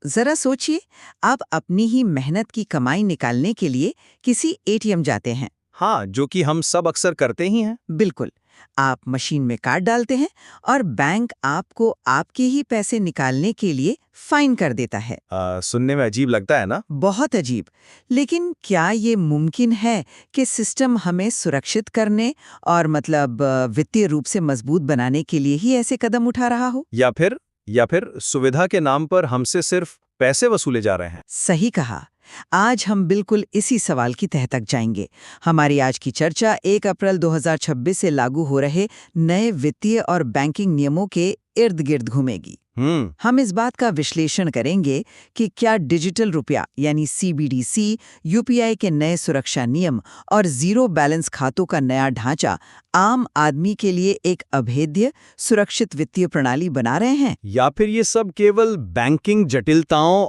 जरा सोचिए, आप अपनी ही मेहनत की कमाई निकालने के लिए किसी एटीएम जाते हैं। हाँ, जो कि हम सब अक्सर करते ही हैं। बिल्कुल। आप मशीन में कार्ड डालते हैं और बैंक आपको आपके ही पैसे निकालने के लिए फाइन कर देता है। सुनने में अजीब लगता है ना? बहुत अजीब। लेकिन क्या ये मुमकिन है कि सिस्टम हमें सुरक्षित करने और मतलब वित्तीय रूप से मजबूत बनाने के लिए ही ऐसे कदम उठा रहा हो? या फिर सुविधा के नाम पर हमसे सिर्फ पैसे वसूले जा रहे हैं। सही कहा। आज हम बिल्कुल इसी सवाल की तह तक जाएंगे। हमारी आज की चर्चा 1 अप्रैल 2026 से लागू हो रहे नए वित्तीय और बैंकिंग नियमों के इर्द गिर्द घूमेगी। हम इस बात का विश्लेषण करेंगे कि क्या डिजिटल रुपया यानी सीबीडीसी, यूपीआई के नए सुरक्षा नियम और जीरो बैलेंस खातों का नया ढांचा आम आदमी के लिए एक अभेद्य, सुरक्षित वित्तीय प्रणाली बना रहे हैं, या फिर ये सब केवल बैंकिंग जटिलताओं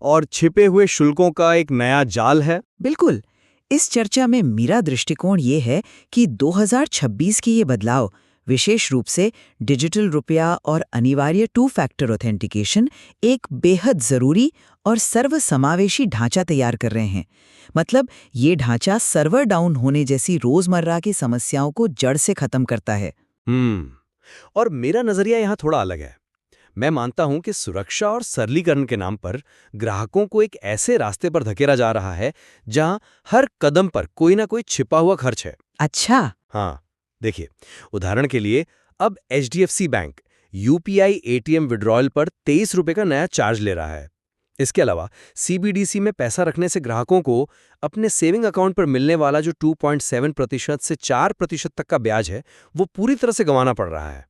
और छिपे हुए शुल्कों का एक नया जाल है। बिल्कुल। इस चर्चा में मेरा दृष्टिकोण ये है कि 2026 की ये बदलाव विशेष रूप से डिजिटल रुपया और अनिवार्य टू फैक्टर ऑथेंटिकेशन एक बेहद जरूरी और सर्वसमावेशी ढांचा तैयार कर रहे हैं। मतलब ये ढांचा सर्वर डाउन होने जैसी रोजमर्रा की समस्याओं को जड़ से खत्म करता है। और मेरा नजरिया यहाँ थोड़ा अलग है। मैं मानता हूं कि सुरक्षा और सरलीकरण के नाम पर ग्राहकों को एक ऐसे रास्ते पर धकेला जा रहा है जहां हर कदम पर कोई ना कोई छिपा हुआ खर्च है। अच्छा। हाँ, देखिए, उदाहरण के लिए अब HDFC bank UPI ATM withdrawal पर 23 रुपए का नया चार्ज ले रहा है। इसके अलावा सीबीडीसी में पैसा रखने से ग्राहकों को अपने सेविंग अकाउंट पर मिलने वाला जो 2.7% से 4% तक का ब्याज है, वो पूरी तरह से गंवाना पड़ रहा है।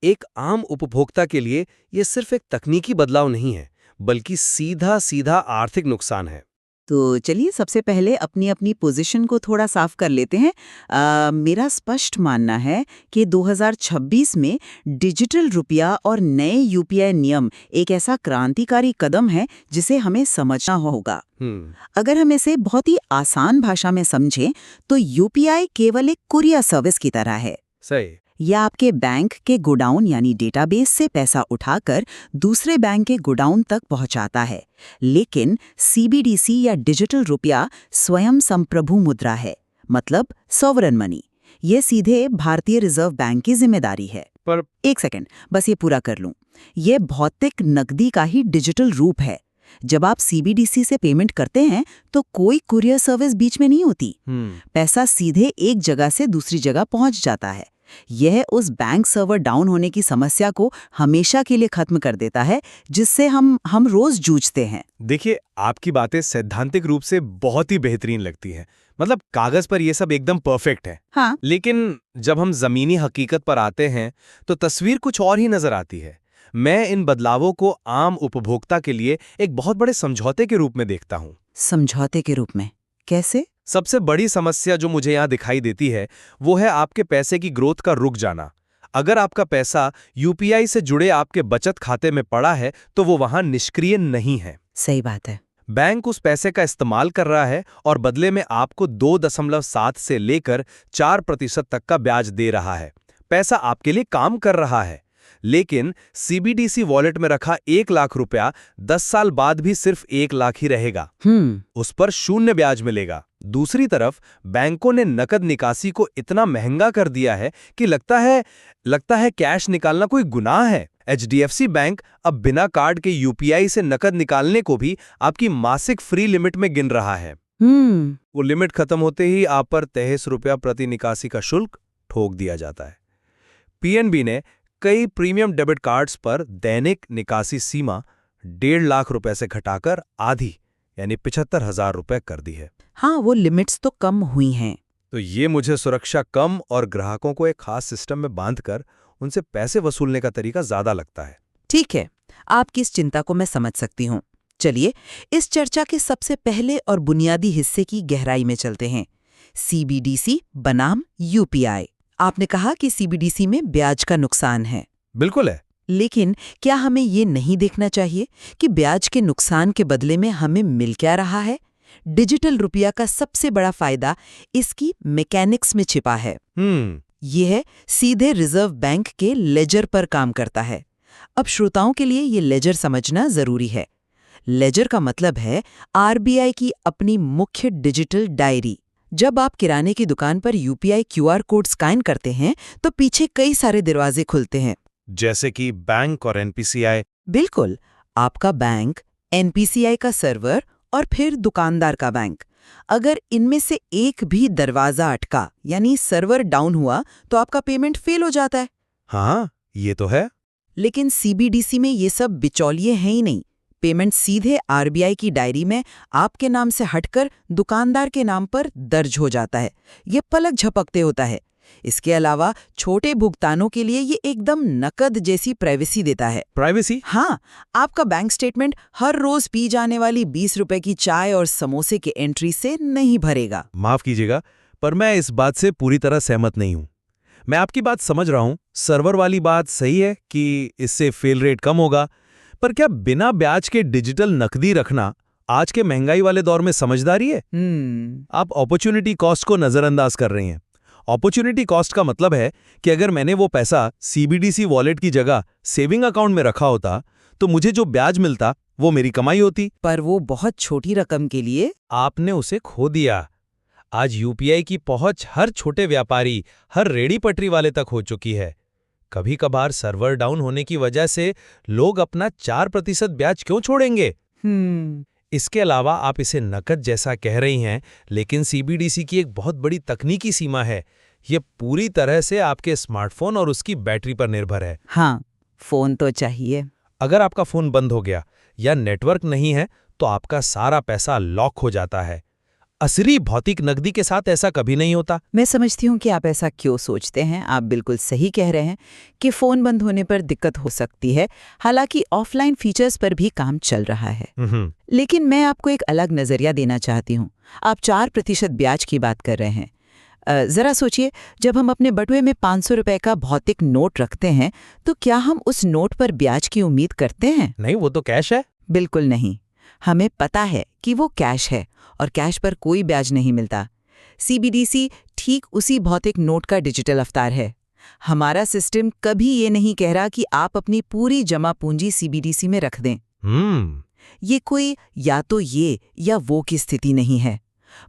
एक आम उपभोक्ता के लिए ये सिर्फ एक तकनीकी बदलाव नहीं है, बल्कि सीधा सीधा आर्थिक नुकसान है। तो चलिए सबसे पहले अपनी अपनी पोजीशन को थोड़ा साफ कर लेते हैं। मेरा स्पष्ट मानना है कि 2026 में डिजिटल रुपया और नए यूपीआई नियम एक ऐसा क्रांतिकारी कदम है जिसे हमें समझना होगा। अगर हम इसे बहुत ही आसान भाषा में समझें तो यूपीआई केवल एक कुरियर सर्विस की तरह है। सही। या आपके बैंक के गोडाउन यानी डेटाबेस से पैसा उठाकर दूसरे बैंक के गोडाउन तक पहुंचाता है। लेकिन सीबीडीसी या डिजिटल रुपया स्वयं संप्रभु मुद्रा है, मतलब सॉवरन मनी। ये सीधे भारतीय रिजर्व बैंक की जिम्मेदारी है। पर एक सेकंड, बस ये पूरा कर लूं। ये भौतिक नकदी का ही डिजिटल रूप है। जब आप सीबीडीसी से पेमेंट करते हैं तो कोई कुरियर सर्विस बीच में नहीं होती। पैसा सीधे एक जगह से दूसरी जगह पहुंच जाता है। यह उस बैंक सर्वर डाउन होने की समस्या को हमेशा के लिए खत्म कर देता है जिससे हम रोज जूझते हैं। देखिए, आपकी बातें सैद्धांतिक रूप से बहुत ही बेहतरीन लगती हैं। मतलब कागज पर ये सब एकदम परफेक्ट है। हाँ। लेकिन जब हम जमीनी हकीकत पर आते हैं तो तस्वीर कुछ और ही नजर आती है। मैं इन बदलावों को आम उपभोक्ता के लिए एक बहुत बड़े समझौते के रूप में देखता हूँ। समझौते के रूप में कैसे? सबसे बड़ी समस्या जो मुझे यहाँ दिखाई देती है वो है आपके पैसे की ग्रोथ का रुक जाना। अगर आपका पैसा यूपीआई से जुड़े आपके बचत खाते में पड़ा है तो वो वहां निष्क्रिय नहीं है। सही बात है। बैंक उस पैसे का इस्तेमाल कर रहा है और बदले में आपको 2.7 से लेकर 4% तक का ब्याज दे रहा है। पैसा आपके लिए काम कर रहा है। लेकिन सीबीडीसी वॉलेट में रखा 1 लाख रुपया 10 साल बाद भी सिर्फ 1 लाख ही रहेगा। उस पर 0 ब्याज मिलेगा। दूसरी तरफ बैंकों ने नकद निकासी को इतना महंगा कर दिया है कि लगता है कैश निकालना कोई गुनाह है। एचडीएफसी बैंक अब बिना कार्ड के यूपीआई से नकद निकालने को भी आपकी मासिक फ्री लिमिट में गिन रहा है। वो लिमिट खत्म होते ही आप पर 23 रुपया प्रति निकासी का शुल्क ठोक दिया जाता है। पीएनबी ने कई प्रीमियम डेबिट कार्ड्स पर दैनिक निकासी सीमा 1.5 लाख रुपए से घटाकर आधी यानी 75,000 रुपए कर दी है। हाँ, वो लिमिट्स तो कम हुई हैं। तो ये मुझे सुरक्षा कम और ग्राहकों को एक खास सिस्टम में बांधकर उनसे पैसे वसूलने का तरीका ज्यादा लगता है। ठीक है, आपकी इस चिंता को मैं समझ सकती हूँ। चलिए इस चर्चा के सबसे पहले और बुनियादी हिस्से की गहराई में चलते हैं। सीबीडीसी बनाम यूपीआई। आपने कहा कि सीबीडीसी में ब्याज का नुकसान है। बिल्कुल है। लेकिन क्या हमें ये नहीं देखना चाहिए कि ब्याज के नुकसान के बदले में हमें मिल क्या रहा है? डिजिटल रुपया का सबसे बड़ा फायदा इसकी मैकेनिक्स में छिपा है। यह सीधे रिजर्व बैंक के लेजर पर काम करता है। अब श्रोताओं के लिए ये लेजर समझना जरूरी है। लेजर का मतलब है आरबीआई की अपनी मुख्य डिजिटल डायरी। जब आप किराने की दुकान पर यूपीआई क्यूआर कोड स्कैन करते हैं तो पीछे कई सारे दरवाजे खुलते हैं। जैसे कि बैंक और एनपीसीआई। बिल्कुल, आपका बैंक, एनपीसीआई का सर्वर और फिर दुकानदार का बैंक। अगर इनमें से एक भी दरवाजा अटका यानी सर्वर डाउन हुआ तो आपका पेमेंट फेल हो जाता है। हाँ, ये तो है। लेकिन सीबीडीसी में ये सब बिचौलिए हैं ही नहीं। पेमेंट सीधे आरबीआई की डायरी में आपके नाम से हटकर दुकानदार के नाम पर दर्ज हो जाता है। ये पलक झपकते होता है। इसके अलावा छोटे भुगतानों के लिए ये एकदम नकद जैसी प्राइवेसी देता है। प्राइवेसी? हाँ, आपका बैंक स्टेटमेंट हर रोज पी जाने वाली 20 रुपए की चाय और समोसे के एंट्री से नहीं भरेगा। माफ कीजिएगा, पर मैं इस बात से पूरी तरह सहमत नहीं हूं। मैं आपकी बात समझ रहा हूं, सर्वर वाली बात सही है कि इससे फेल रेट कम होगा, पर क्या बिना ब्याज के डिजिटल नकदी रखना आज के महंगाई वाले दौर में समझदारी है? आप अपॉर्चुनिटी कॉस्ट को नजरअंदाज कर रही हैं। अपॉर्चुनिटी कॉस्ट का मतलब है कि अगर मैंने वो पैसा सीबीडीसी वॉलेट की जगह सेविंग अकाउंट में रखा होता तो मुझे जो ब्याज मिलता वो मेरी कमाई होती। पर वो बहुत छोटी रकम के लिए आपने उसे खो दिया। आज यूपीआई की पहुंच हर छोटे व्यापारी, हर रेड़ी पटरी वाले तक हो चुकी है। कभी कभार सर्वर डाउन होने की वजह से लोग अपना 4% ब्याज क्यों छोड़ेंगे? इसके अलावा आप इसे नकद जैसा कह रही हैं, लेकिन सीबीडीसी की एक बहुत बड़ी तकनीकी सीमा है। ये पूरी तरह से आपके स्मार्टफोन और उसकी बैटरी पर निर्भर है। हाँ, फोन तो चाहिए। अगर आपका फोन बंद हो गया या नेटवर्क नहीं है तो आपका सारा पैसा लॉक हो जाता है। असली भौतिक नकदी के साथ ऐसा कभी नहीं होता। मैं समझती हूँ कि आप ऐसा क्यों सोचते हैं। आप बिल्कुल सही कह रहे हैं कि फ़ोन बंद होने पर दिक्कत हो सकती है, हालांकि ऑफलाइन फीचर्स पर भी काम चल रहा है। लेकिन मैं आपको एक अलग नज़रिया देना चाहती हूँ। आप 4% ब्याज की बात कर रहे हैं। ज़रा सोचिए, जब हम अपने बटुए में 500 रुपए का भौतिक नोट रखते हैं तो क्या हम उस नोट पर ब्याज की उम्मीद करते हैं? नहीं, वो तो कैश है। बिल्कुल नहीं। हमें पता है कि वो कैश है और कैश पर कोई ब्याज नहीं मिलता। सीबीडीसी ठीक उसी भौतिक नोट का डिजिटल अवतार है। हमारा सिस्टम कभी ये नहीं कह रहा कि आप अपनी पूरी जमा पूंजी सीबीडीसी में रख दें। ये कोई या तो ये या वो की स्थिति नहीं है।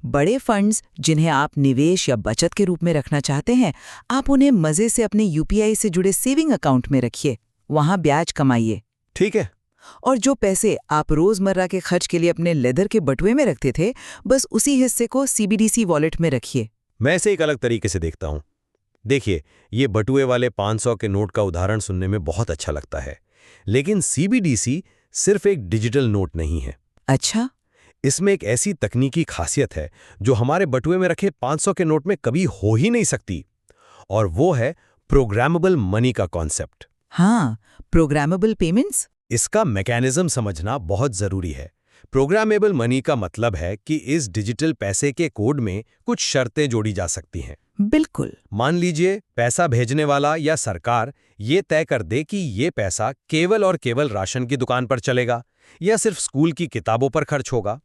बड़े फंड्स जिन्हें आप निवेश या बचत के रूप में रखना चाहते हैं, आप उन्हें मजे से अपने यूपीआई से जुड़े सेविंग अकाउंट में रखिए, वहां ब्याज कमाइए। ठीक है। और जो पैसे आप रोजमर्रा के खर्च के लिए अपने लेदर के बटुए में रखते थे, बस उसी हिस्से को सीबीडीसी वॉलेट में रखिए। मैं इसे एक अलग तरीके से देखता हूं। देखिए, ये बटुए वाले 500 के नोट का उदाहरण सुनने में बहुत अच्छा लगता है, लेकिन सीबीडीसी सिर्फ एक डिजिटल नोट नहीं है। अच्छा? इसमें एक ऐसी तकनीकी खासियत है जो हमारे बटुए में रखे 500 के नोट में कभी हो ही नहीं सकती, और वो है प्रोग्रामेबल मनी का कॉन्सेप्ट। हाँ, प्रोग्रामेबल पेमेंट्स। इसका मैकेनिज्म समझना बहुत जरूरी है। प्रोग्रामेबल मनी का मतलब है कि इस डिजिटल पैसे के कोड में कुछ शर्तें जोड़ी जा सकती हैं। बिल्कुल। मान लीजिए, पैसा भेजने वाला या सरकार ये तय कर दे कि ये पैसा केवल और केवल राशन की दुकान पर चलेगा या सिर्फ स्कूल की किताबों पर खर्च होगा।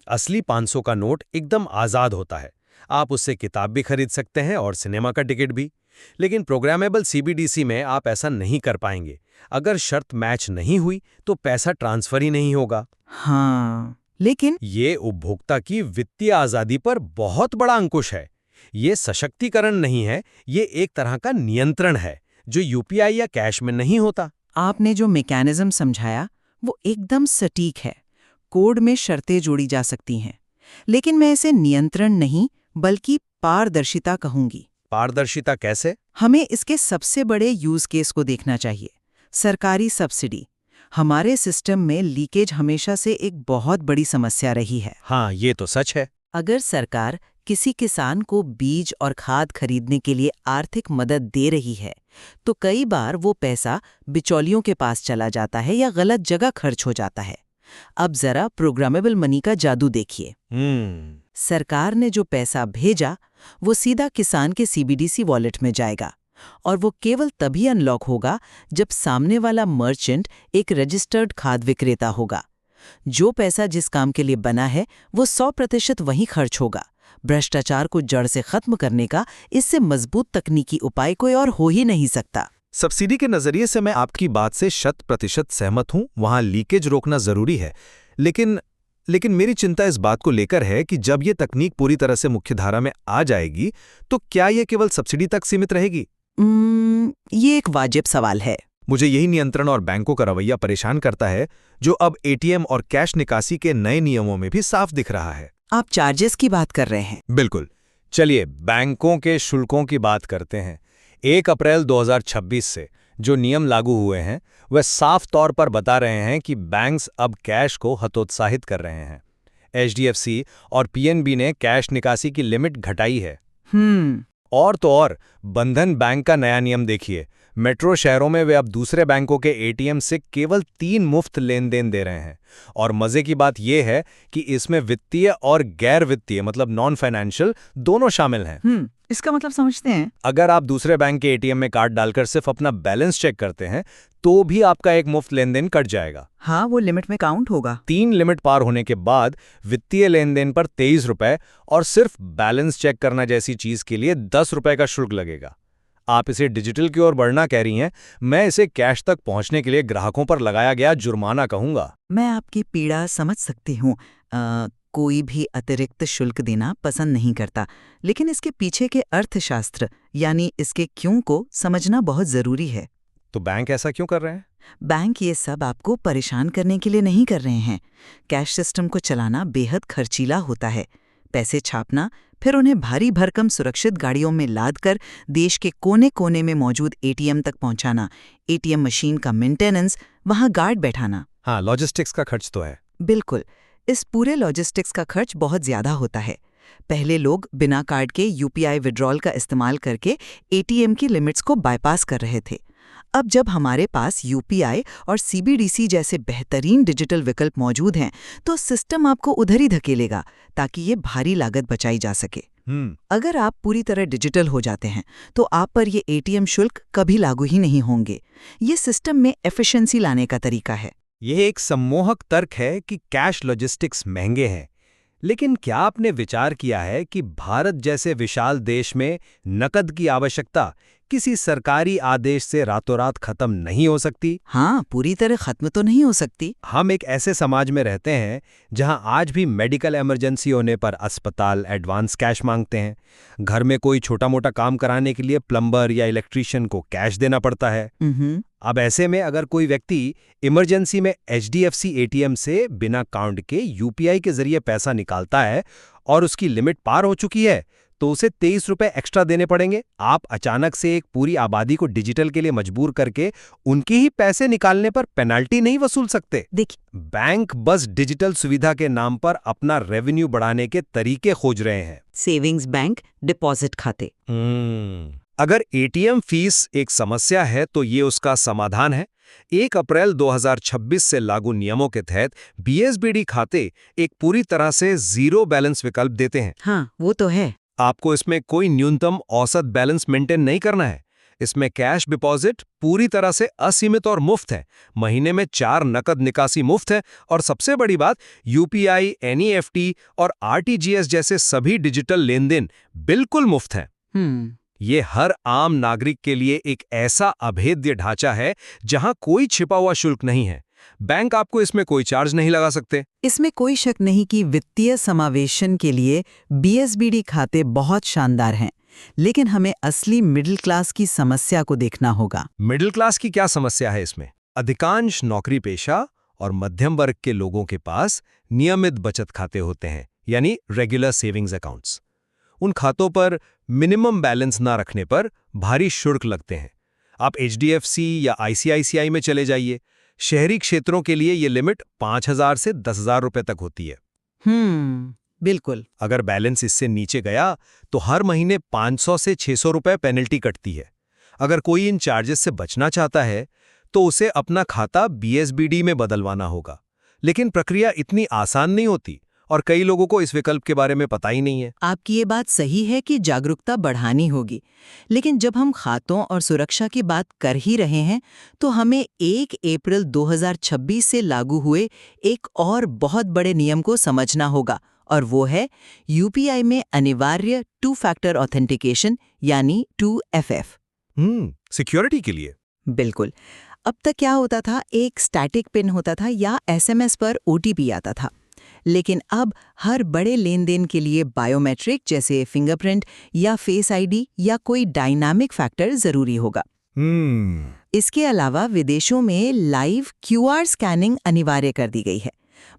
असली 500 का नोट एकदम आजाद होता है। आप उससे किताब भी खरीद सकते हैं और सिनेमा का टिकट भी। लेकिन प्रोग्रामेबल सीबीडीसी में आप ऐसा नहीं कर पाएंगे। अगर शर्त मैच नहीं हुई तो पैसा ट्रांसफर ही नहीं होगा। हाँ, लेकिन ये उपभोक्ता की वित्तीय आजादी पर बहुत बड़ा अंकुश है। ये सशक्तिकरण नहीं है, ये एक तरह का नियंत्रण है जो यूपीआई या कैश में नहीं होता। आपने जो मैकेनिज्म समझाया वो एकदम सटीक है। कोड में शर्तें जोड़ी जा सकती हैं, लेकिन मैं इसे नियंत्रण नहीं बल्कि पारदर्शिता कहूंगी। पारदर्शिता कैसे? हमें इसके सबसे बड़े यूज केस को देखना चाहिए। सरकारी सब्सिडी। हमारे सिस्टम में लीकेज हमेशा से एक बहुत बड़ी समस्या रही है। हाँ, ये तो सच है। अगर सरकार किसी किसान को बीज और खाद खरीदने के लिए आर्थिक मदद दे रही है, तो कई बार वो पैसा बिचौलियों के पास चला जाता है या गलत जगह खर्च हो जाता है। अब जरा प्रोग्रामेबल मनी का जादू देखिए। सरकार ने जो पैसा भेजा वो सीधा किसान के सीबीडीसी वॉलेट में जाएगा, और वो केवल तभी अनलॉक होगा जब सामने वाला मर्चेंट एक रजिस्टर्ड खाद विक्रेता होगा। जो पैसा जिस काम के लिए बना है वो 100% वहीं खर्च होगा। भ्रष्टाचार को जड़ से खत्म करने का इससे मजबूत तकनीकी उपाय कोई और हो ही नहीं सकता। सब्सिडी के नजरिए से मैं आपकी बात से 100% सहमत हूं, वहां लीकेज रोकना जरूरी है। लेकिन मेरी चिंता इस बात को लेकर है कि जब ये तकनीक पूरी तरह से मुख्यधारा में आ जाएगी तो क्या ये केवल सब्सिडी तक सीमित रहेगी? ये एक वाजिब सवाल है। मुझे यही नियंत्रण और बैंकों का रवैया परेशान करता है, जो अब एटीएम और कैश निकासी के नए नियमों में भी साफ दिख रहा है। आप चार्जेस की बात कर रहे हैं? बिल्कुल। चलिए बैंकों के शुल्कों की बात करते हैं। 1 अप्रैल 2026 से जो नियम लागू हुए हैं वह साफ तौर पर बता रहे हैं कि बैंक्स अब कैश को हतोत्साहित कर रहे हैं। HDFC और PNB ने कैश निकासी की लिमिट घटाई है। और तो और बंधन बैंक का नया नियम देखिए। मेट्रो शहरों में वे अब दूसरे बैंकों के एटीएम से केवल 3 मुफ्त लेन देन दे रहे हैं। और मजे की बात यह है कि इसमें वित्तीय और गैर वित्तीय मतलब नॉन फाइनेंशियल दोनों शामिल हैं। इसका मतलब समझते हैं? अगर आप दूसरे बैंक के एटीएम में कार्ड डालकर सिर्फ अपना बैलेंस चेक करते हैं तो भी आपका एक मुफ्त लेन देन कट जाएगा। हाँ, वो लिमिट में काउंट होगा। 3 लिमिट पार होने के बाद वित्तीय लेन देन पर 23 रुपए और सिर्फ बैलेंस चेक करना जैसी चीज के लिए 10 रुपए का शुल्क लगेगा। आप इसे डिजिटल की ओर बढ़ना कह रही हैं, मैं इसे कैश तक पहुंचने के लिए ग्राहकों पर लगाया गया जुर्माना कहूंगा। मैं आपकी पीड़ा समझ सकती हूँ। कोई भी अतिरिक्त शुल्क देना पसंद नहीं करता, लेकिन इसके पीछे के अर्थशास्त्र यानी इसके क्यों को समझना बहुत जरूरी है। तो बैंक ऐसा क्यों कर रहे हैं? बैंक ये सब आपको परेशान करने के लिए नहीं कर रहे हैं। कैश सिस्टम को चलाना बेहद खर्चीला होता है। पैसे छापना, फिर उन्हें भारी भरकम सुरक्षित गाड़ियों में लाद कर देश के कोने कोने में मौजूद एटीएम तक पहुंचाना, एटीएम मशीन का मेंटेनेंस, वहां गार्ड बैठाना। हाँ, लॉजिस्टिक्स का खर्च तो है। बिल्कुल। इस पूरे लॉजिस्टिक्स का खर्च बहुत ज्यादा होता है। पहले लोग बिना कार्ड के UPI विड्रॉल का इस्तेमाल करके एटीएम की लिमिट्स को बाईपास कर रहे थे। अब जब हमारे पास UPI और CBDC जैसे बेहतरीन डिजिटल विकल्प मौजूद हैं, तो सिस्टम आपको उधर ही धकेलेगा ताकि ये भारी लागत बचाई जा सके। अगर आप पूरी तरह डिजिटल हो जाते हैं तो आप पर ये एटीएम शुल्क कभी लागू ही नहीं होंगे। ये सिस्टम में एफिशिएंसी लाने का तरीका है। यह एक सम्मोहक तर्क है कि कैश लॉजिस्टिक्स महंगे हैं, लेकिन क्या आपने विचार किया है कि भारत जैसे विशाल देश में नकद की आवश्यकता किसी सरकारी आदेश से रातों रात खत्म नहीं हो सकती? हाँ, पूरी तरह खत्म तो नहीं हो सकती। हम एक ऐसे समाज में रहते हैं जहां आज भी मेडिकल इमरजेंसी होने पर अस्पताल एडवांस कैश मांगते हैं। घर में कोई छोटा मोटा काम कराने के लिए प्लम्बर या इलेक्ट्रीशियन को कैश देना पड़ता है। अब ऐसे में अगर कोई व्यक्ति इमरजेंसी में HDFC एटीएम से बिना काउंट के UPI के जरिए पैसा निकालता है और उसकी लिमिट पार हो चुकी है तो उसे 23 रुपए एक्स्ट्रा देने पड़ेंगे। आप अचानक से एक पूरी आबादी को डिजिटल के लिए मजबूर करके उनके ही पैसे निकालने पर पेनल्टी नहीं वसूल सकते। देखिए, बैंक बस डिजिटल सुविधा के नाम पर अपना रेवेन्यू बढ़ाने के तरीके खोज रहे हैं। सेविंग्स बैंक, डिपॉजिट खाते। अगर एटीएम फीस एक समस्या है तो ये उसका समाधान है। 1 अप्रैल 2026 से लागू नियमों के तहत BSBD खाते एक पूरी तरह से जीरो बैलेंस विकल्प देते हैं। हाँ, वो तो है। आपको इसमें कोई न्यूनतम औसत बैलेंस मेंटेन नहीं करना है। इसमें कैश डिपॉजिट पूरी तरह से असीमित और मुफ्त है। महीने में 4 नकद निकासी मुफ्त है और सबसे बड़ी बात UPI, NEFT और RTGS जैसे सभी डिजिटल लेन देन बिल्कुल मुफ्त हैं। ये हर आम नागरिक के लिए एक ऐसा अभेद्य ढांचा है जहां कोई छिपा हुआ शुल्क नहीं है। बैंक आपको इसमें कोई चार्ज नहीं लगा सकते। इसमें कोई शक नहीं कि वित्तीय समावेशन के लिए BSBD खाते बहुत शानदार हैं, लेकिन हमें असली मिडिल क्लास की समस्या को देखना होगा। मिडिल क्लास की क्या समस्या है इसमें? अधिकांश नौकरी पेशा और मध्यम वर्ग के लोगों के पास नियमित बचत खाते होते हैं, यानी रेगुलर सेविंग्स अकाउंट्स। उन खातों पर मिनिमम बैलेंस ना रखने पर भारी शुल्क लगते हैं। आप HDFC या ICICI में चले जाइए। शहरी क्षेत्रों के लिए ये लिमिट 5,000 से 10,000 रुपए तक होती है। बिल्कुल। अगर बैलेंस इससे नीचे गया तो हर महीने 500 से 600 रुपए पेनल्टी कटती है। अगर कोई इन चार्जेस से बचना चाहता है तो उसे अपना खाता BSBD में बदलवाना होगा। लेकिन प्रक्रिया इतनी आसान नहीं होती और कई लोगों को इस विकल्प के बारे में पता ही नहीं है। आपकी ये बात सही है कि जागरूकता बढ़ानी होगी, लेकिन जब हम खातों और सुरक्षा की बात कर ही रहे हैं तो हमें 1 अप्रैल 2026 से लागू हुए एक और बहुत बड़े नियम को समझना होगा, और वो है UPI में अनिवार्य 2 फैक्टर ऑथेंटिकेशन यानी 2FF। सिक्योरिटी के लिए। बिल्कुल। अब तक क्या होता था, एक स्टैटिक पिन होता था या एसएमएस पर ओटीपी आता था। लेकिन अब हर बड़े लेन देन के लिए बायोमेट्रिक जैसे फिंगरप्रिंट या फेस आईडी या कोई डायनामिक फैक्टर जरूरी होगा। इसके अलावा विदेशों में लाइव क्यूआर स्कैनिंग अनिवार्य कर दी गई है।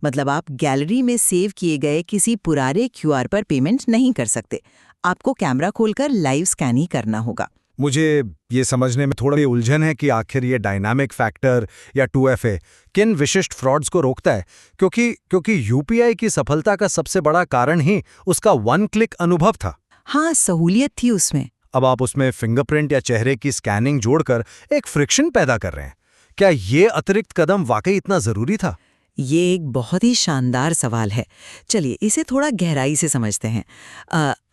मतलब आप गैलरी में सेव किए गए किसी पुराने क्यूआर पर पेमेंट नहीं कर सकते। आपको कैमरा खोलकर लाइव स्कैन ही करना होगा। मुझे ये समझने में थोड़ी उलझन है कि आखिर ये डायनामिक फैक्टर या 2FA किन विशिष्ट फ्रॉड्स को रोकता है, क्योंकि यूपीआई की सफलता का सबसे बड़ा कारण ही उसका वन क्लिक अनुभव था। हाँ, सहूलियत थी उसमें। अब आप उसमें फिंगरप्रिंट या चेहरे की स्कैनिंग जोड़कर एक फ्रिक्शन पैदा कर रहे हैं। क्या ये अतिरिक्त कदम वाकई इतना जरूरी था? ये एक बहुत ही शानदार सवाल है। चलिए इसे थोड़ा गहराई से समझते हैं।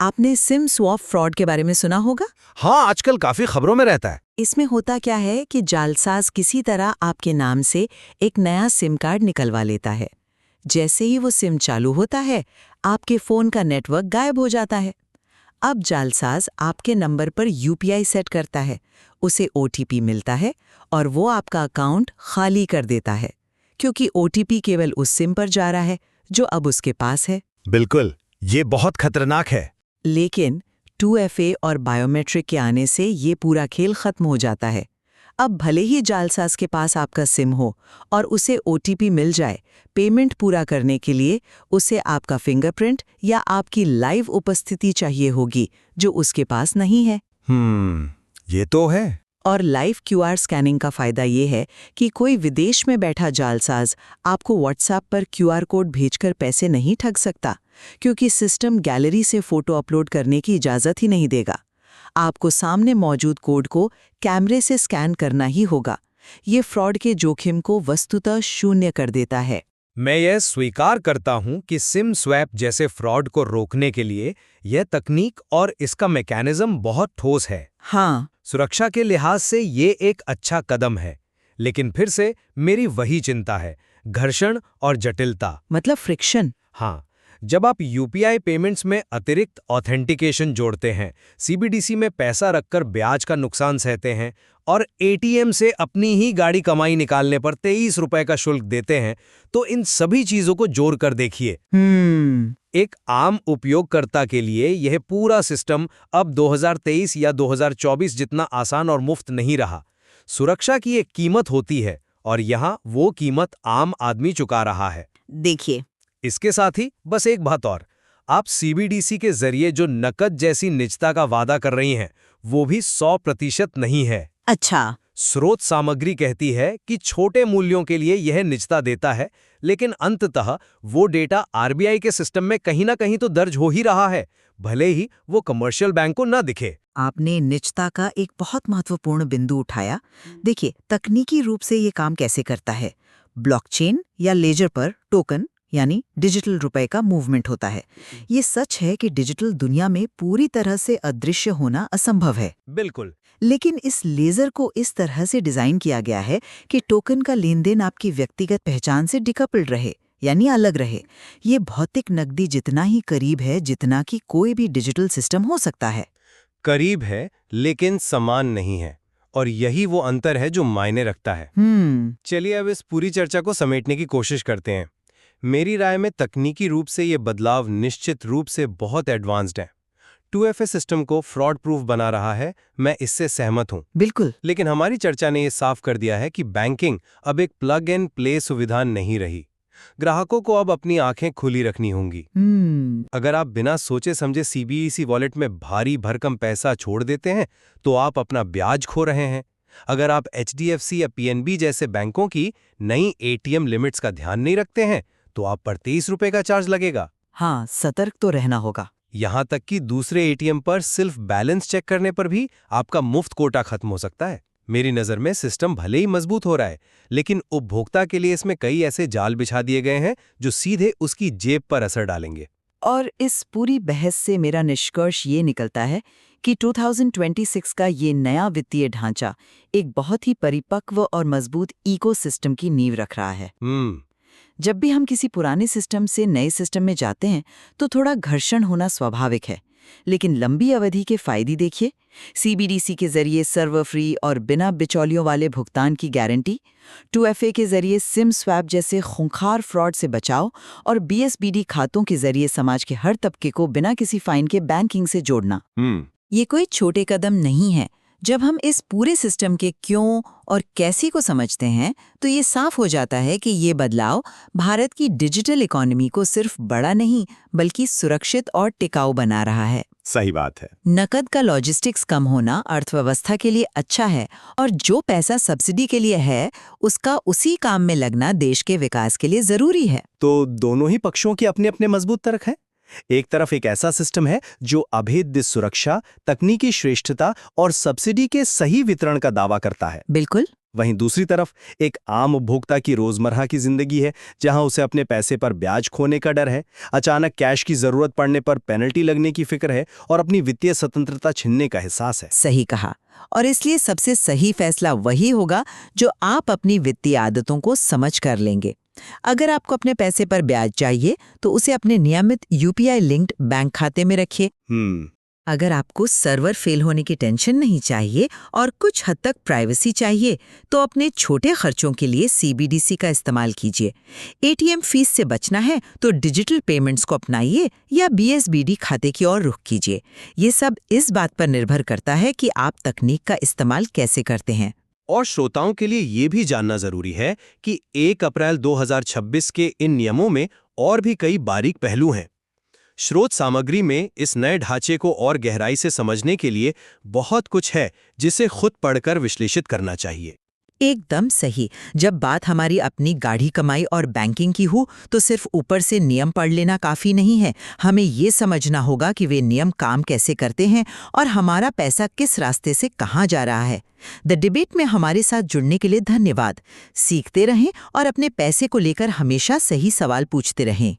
आपने सिम स्वैप फ्रॉड के बारे में सुना होगा? हाँ, आजकल काफी खबरों में रहता है। इसमें होता क्या है कि जालसाज किसी तरह आपके नाम से एक नया सिम कार्ड निकलवा लेता है। जैसे ही वो सिम चालू होता है, आपके फोन का नेटवर्क गायब हो जाता है। अब जालसाज आपके नंबर पर यूपीआई सेट करता है, उसे ओटीपी मिलता है और वो आपका अकाउंट खाली कर देता है, क्योंकि ओटीपी केवल उस सिम पर जा रहा है जो अब उसके पास है। बिल्कुल, ये बहुत खतरनाक है। लेकिन 2FA और बायोमेट्रिक के आने से ये पूरा खेल खत्म हो जाता है। अब भले ही जालसाज के पास आपका सिम हो और उसे ओटीपी मिल जाए, पेमेंट पूरा करने के लिए उसे आपका फिंगरप्रिंट या आपकी लाइव उपस्थिति चाहिए होगी, जो उसके पास नहीं है। ये तो है। और लाइव क्यूआर स्कैनिंग का फायदा ये है कि कोई विदेश में बैठा जालसाज आपको व्हाट्सएप पर क्यूआर कोड भेजकर पैसे नहीं ठग सकता, क्योंकि सिस्टम गैलरी से फोटो अपलोड करने की इजाज़त ही नहीं देगा। आपको सामने मौजूद कोड को कैमरे से स्कैन करना ही होगा। ये फ्रॉड के जोखिम को वस्तुतः शून्य कर देता है। मैं यह स्वीकार करता हूं कि सिम स्वैप जैसे फ्रॉड को रोकने के लिए यह तकनीक और इसका मैकेनिज्म बहुत ठोस है। हाँ, सुरक्षा के लिहाज से ये एक अच्छा कदम है, लेकिन फिर से मेरी वही चिंता है, घर्षण और जटिलता। मतलब फ्रिक्शन। हाँ, जब आप यूपीआई पेमेंट्स में अतिरिक्त ऑथेंटिकेशन जोड़ते हैं, सीबीडीसी में पैसा रखकर ब्याज का नुकसान सहते हैं और एटीएम से अपनी ही गाड़ी कमाई निकालने पर 23 रुपए का शुल्क देते हैं, तो इन सभी चीजों को जोड़कर देखिए। एक आम उपयोगकर्ता के लिए यह पूरा सिस्टम अब 2023 या 2024 जितना आसान और मुफ्त नहीं रहा। सुरक्षा की एक कीमत होती है और यहाँ वो कीमत आम आदमी चुका रहा है। देखिए, इसके साथ ही बस एक बात और, आप सीबीडीसी के जरिए जो नकद जैसी निजता का वादा कर रही हैं, वो भी 100% नहीं है। अच्छा। स्रोत सामग्री कहती है कि छोटे मूल्यों के लिए यह निजता देता है, लेकिन अंततः वो डेटा आरबीआई के सिस्टम में कहीं ना कहीं तो दर्ज हो ही रहा है, भले ही वो कमर्शियल बैंक को ना दिखे। आपने निजता का एक बहुत महत्वपूर्ण बिंदु उठाया। देखिए, तकनीकी रूप से ये काम कैसे करता है। ब्लॉकचेन या लेजर पर टोकन यानी डिजिटल रुपए का मूवमेंट होता है। ये सच है कि डिजिटल दुनिया में पूरी तरह से अदृश्य होना असंभव है। बिल्कुल। लेकिन इस लेजर को इस तरह से डिजाइन किया गया है कि टोकन का लेनदेन आपकी व्यक्तिगत पहचान से डिकपल्ड रहे, यानी अलग रहे। ये भौतिक नकदी जितना ही करीब है जितना कि कोई भी डिजिटल सिस्टम हो सकता है। करीब है लेकिन समान नहीं है, और यही वो अंतर है जो मायने रखता है। चलिए अब इस पूरी चर्चा को समेटने की कोशिश करते हैं। मेरी राय में तकनीकी रूप से ये बदलाव निश्चित रूप से बहुत एडवांस्ड है। 2FA सिस्टम को फ्रॉड प्रूफ बना रहा है, मैं इससे सहमत हूँ। बिल्कुल। लेकिन हमारी चर्चा ने ये साफ कर दिया है कि बैंकिंग अब एक प्लग एंड प्ले सुविधा नहीं रही। ग्राहकों को अब अपनी आंखें खुली रखनी होंगी। अगर आप बिना सोचे समझे सीबीडीसी वॉलेट में भारी भरकम पैसा छोड़ देते हैं, तो आप अपना ब्याज खो रहे हैं। अगर आप HDFC या PNB जैसे बैंकों की नई ATM लिमिट्स का ध्यान नहीं रखते हैं, तो आप पर 23 रुपए का चार्ज लगेगा। हाँ, सतर्क तो रहना होगा। यहाँ तक कि दूसरे ATM पर सिर्फ बैलेंस चेक करने पर भी आपका मुफ्त कोटा खत्म हो सकता है। मेरी नज़र में सिस्टम भले ही मजबूत हो रहा है, लेकिन उपभोक्ता के लिए इसमें कई ऐसे जाल बिछा दिए गए हैं जो सीधे उसकी जेब पर असर डालेंगे। और इस पूरी बहस से मेरा निष्कर्ष ये निकलता है कि 2026 का ये नया वित्तीय ढांचा एक बहुत ही परिपक्व और मजबूत इकोसिस्टम की नींव रख रहा है। जब भी हम किसी पुराने सिस्टम से नए सिस्टम में जाते हैं, तो थोड़ा घर्षण होना स्वाभाविक है। लेकिन लंबी अवधि के फायदे देखिए। सीबीडीसी के जरिए सर्वर फ्री और बिना बिचौलियों वाले भुगतान की गारंटी, 2FA के जरिए सिम स्वैप जैसे खूंखार फ्रॉड से बचाव और बीएसबीडी खातों के जरिए समाज के हर तबके को बिना किसी फाइन के बैंकिंग से जोड़ना। ये कोई छोटे कदम नहीं है। जब हम इस पूरे सिस्टम के क्यों और कैसे को समझते हैं तो ये साफ हो जाता है कि ये बदलाव भारत की डिजिटल इकोनॉमी को सिर्फ बड़ा नहीं बल्कि सुरक्षित और टिकाऊ बना रहा है। सही बात है। नकद का लॉजिस्टिक्स कम होना अर्थव्यवस्था के लिए अच्छा है और जो पैसा सब्सिडी के लिए है उसका उसी काम में लगना देश के विकास के लिए जरूरी है। तो दोनों ही पक्षों के अपने अपने मजबूत तर्क हैं। एक तरफ एक ऐसा सिस्टम है जो अभेद्य सुरक्षा, तकनीकी श्रेष्ठता और सब्सिडी के सही वितरण का दावा करता है। बिल्कुल। वहीं दूसरी तरफ एक आम उपभोक्ता की रोजमर्रा की जिंदगी है, जहां उसे अपने पैसे पर ब्याज खोने का डर है, अचानक कैश की जरूरत पड़ने पर पेनल्टी लगने की फिक्र है और अपनी वित्तीय स्वतंत्रता छिनने का एहसास है। सही कहा। और इसलिए सबसे सही फैसला वही होगा जो आप अपनी वित्तीय आदतों को समझ कर लेंगे। अगर आपको अपने पैसे पर ब्याज चाहिए तो उसे अपने नियमित यूपीआई लिंक्ड बैंक खाते में रखिए। अगर आपको सर्वर फेल होने की टेंशन नहीं चाहिए और कुछ हद तक प्राइवेसी चाहिए तो अपने छोटे खर्चों के लिए सीबीडीसी का इस्तेमाल कीजिए। एटीएम फीस से बचना है तो डिजिटल पेमेंट्स को अपनाइए या बीएसबीडी खाते की ओर रुख कीजिए। ये सब इस बात पर निर्भर करता है कि आप तकनीक का इस्तेमाल कैसे करते हैं। और श्रोताओं के लिए ये भी जानना जरूरी है कि 1 अप्रैल 2026 के इन नियमों में और भी कई बारीक पहलू हैं। स्रोत सामग्री में इस नए ढांचे को और गहराई से समझने के लिए बहुत कुछ है जिसे खुद पढ़कर विश्लेषित करना चाहिए। एकदम सही। जब बात हमारी अपनी गाढ़ी कमाई और बैंकिंग की हो तो सिर्फ ऊपर से नियम पढ़ लेना काफी नहीं है। हमें ये समझना होगा कि वे नियम काम कैसे करते हैं और हमारा पैसा किस रास्ते से कहाँ जा रहा है। द डिबेट में हमारे साथ जुड़ने के लिए धन्यवाद। सीखते रहें और अपने पैसे को लेकर हमेशा सही सवाल पूछते रहें।